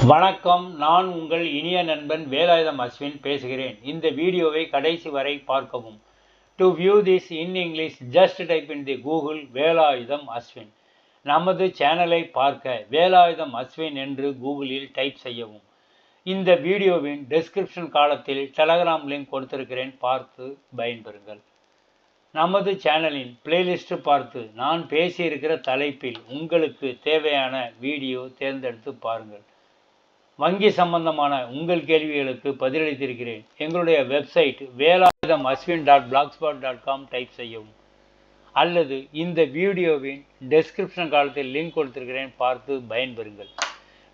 வணக்கம். நான் உங்கள் இனிய நண்பன் வேலாயுதம் அஸ்வின் பேசுகிறேன். இந்த வீடியோவை கடைசி வரை பார்க்கவும். To view this in English just type in the Google Velayutham Ashwin. நமது சேனலை பார்க்க வேலாயுதம் அஸ்வின் என்று கூகுளில் டைப் செய்யவும். இந்த வீடியோவின் டெஸ்கிரிப்ஷன் காலத்தில் டெலகிராம் லிங்க் கொடுத்திருக்கிறேன், பார்த்து பயன்பெறுங்கள். நமது சேனலின் பிளேலிஸ்ட் பார்த்து நான் பேசியிருக்கிற தலைப்பில் உங்களுக்கு தேவையான வீடியோ தேர்ந்தெடுத்து பாருங்கள். வங்கி சம்பந்தமான உங்கள் கேள்விகளுக்கு பதிலளித்திருக்கிறேன். எங்களுடைய வெப்சைட் velayudhamaswin.blogspot.com டைப் செய்யவும், அல்லது இந்த வீடியோவின் டெஸ்கிரிப்ஷன் காலத்தில் லிங்க் கொடுத்திருக்கிறேன், பார்த்து பயன்பெறுங்கள்.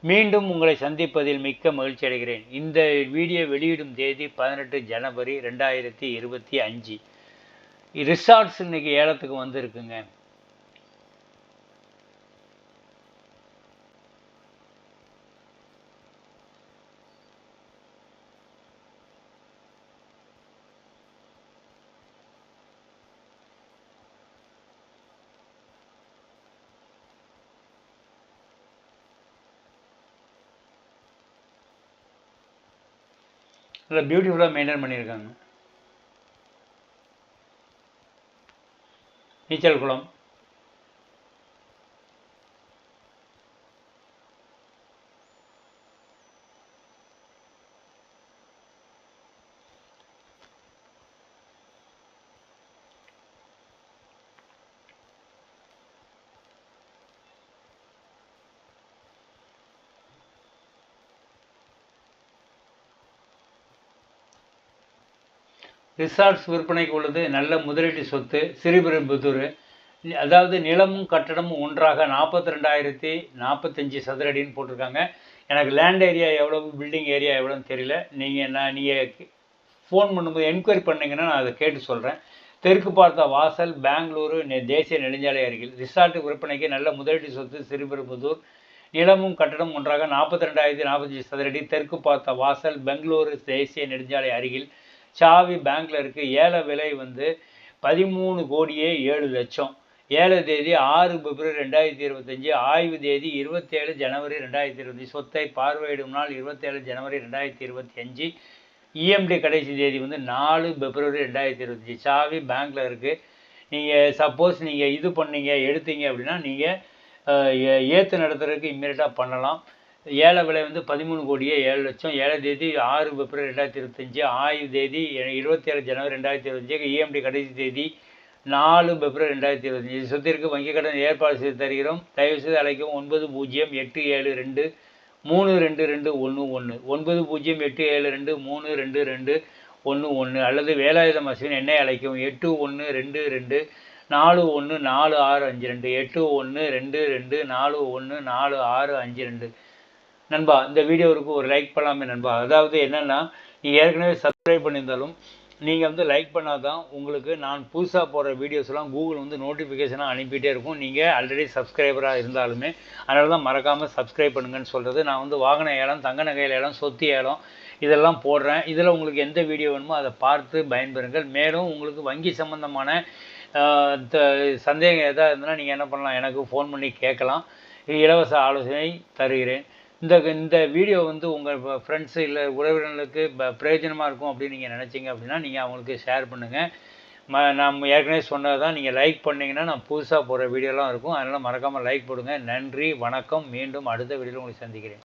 மீண்டும் உங்களை சந்திப்பதில் மிக்க மகிழ்ச்சி அடைகிறேன். இந்த வீடியோ வெளியிடும் தேதி 18 ஜனவரி 2025. ரிசார்ட்ஸ் இன்னைக்கு ஏலத்துக்கு வந்திருக்குங்க. நல்லா பியூட்டிஃபுல்லாக மெயின்டைன் பண்ணியிருக்காங்க. நீச்சல் குளம், ரிசார்ட்ஸ் விற்பனைக்கு உள்ளது. நல்ல முதலீட்டு சொத்து, சிறுபெரும்புதூர். அதாவது நிலமும் கட்டடமும் ஒன்றாக 42,045 சதுர அடின்னு போட்டிருக்காங்க. எனக்கு லேண்ட் ஏரியா எவ்வளவு, பில்டிங் ஏரியா எவ்வளோன்னு தெரியல. நீங்கள் ஃபோன் பண்ணும்போது என்கொயரி பண்ணிங்கன்னா நான் அதை கேட்டு சொல்கிறேன். தெற்கு பார்த்த வாசல், பெங்களூரு தேசிய நெடுஞ்சாலை அருகில். ரிசார்ட் விற்பனைக்கு நல்ல முதலீட்டு சொத்து, சிறுபெரும்புதூர். நிலமும் கட்டடம் ஒன்றாக 42,045 சதுர அடி, தெற்கு பார்த்த வாசல், பெங்களூரு தேசிய நெடுஞ்சாலை அருகில். சாவி பேங்க்கில் இருக்குது. ஏல விலை 13,07,00,000. ஏல தேதி 6 பிப்ரவரி 2025. ஆய்வு தேதி 27 ஜனவரி 2025. சொத்தை பார்வையிடும் நாள் 27 ஜனவரி 2025. இஎம்டி கடைசி தேதி 4 பிப்ரவரி 2025. சாவி பேங்க்கில் இருக்குது. நீங்கள் சப்போஸ் நீங்கள் இது பண்ணீங்க, எடுத்தீங்க அப்படின்னா நீங்கள் ஏற்று நடத்துறதுக்கு இம்மீடியட்டாக பண்ணலாம். ஏல விலை 13,07,00,000. ஏல தேதி 6 பிப்ரவரி 2025. ஆய்வு தேதி 27 ஜனவரி 2025. இஎம்டி கடைசி தேதி 4 பிப்ரவரி 2025. சொத்திற்கு வங்கி கடன் ஏற்பாடு செய்து தருகிறோம். தயவுசெய்து அழைக்கவும். 9087232211 9087232211 அல்லது வேலாயுதம் அஸ்வின் என்னை அழைக்கவும். 8122414652 8122414652. நண்பா, இந்த வீடியோவுக்கு ஒரு லைக் பண்ணலாமே நண்பா. அதாவது என்னென்னா, நீங்கள் ஏற்கனவே சப்ஸ்கிரைப் பண்ணியிருந்தாலும் நீங்கள் லைக் பண்ணால் தான் உங்களுக்கு நான் புதுசாக போடுற வீடியோஸ்லாம் கூகுள் நோட்டிஃபிகேஷனாக அனுப்பிகிட்டே இருக்கும். நீங்கள் ஆல்ரெடி சப்ஸ்கிரைபராக இருந்தாலுமே. அதனால தான் மறக்காமல் சப்ஸ்கிரைப் பண்ணுங்கன்னு சொல்கிறது. நான் வாகன ஏலம், தங்க நகையில் ஏலம், சொத்து ஏலம் இதெல்லாம் போடுறேன். இதில் உங்களுக்கு எந்த வீடியோ வேணுமோ அதை பார்த்து பயன்பெறுங்கள். மேலும் உங்களுக்கு வங்கி சம்பந்தமான சந்தேகம் எதாவது இருந்ததுன்னா நீங்கள் என்ன பண்ணலாம், எனக்கு ஃபோன் பண்ணி கேட்கலாம். இலவச ஆலோசனை தருகிறேன். இந்த வீடியோ உங்கள் ஃப்ரெண்ட்ஸு இல்லை உறவினர்களுக்கு பிரயோஜனமாக இருக்கும் அப்படின்னு நீங்கள் நினச்சிங்க அப்படின்னா நீங்கள் அவங்களுக்கு ஷேர் பண்ணுங்கள். நான் ஏற்கனவே சொன்னது தான், நீங்கள் லைக் பண்ணிங்கன்னா நான் புதுசாக போடுற வீடியோலாம் இருக்கும். அதனால் மறக்காமல் லைக் போடுங்க. நன்றி, வணக்கம். மீண்டும் அடுத்த வீடியோவில் உங்களை சந்திக்கிறேன்.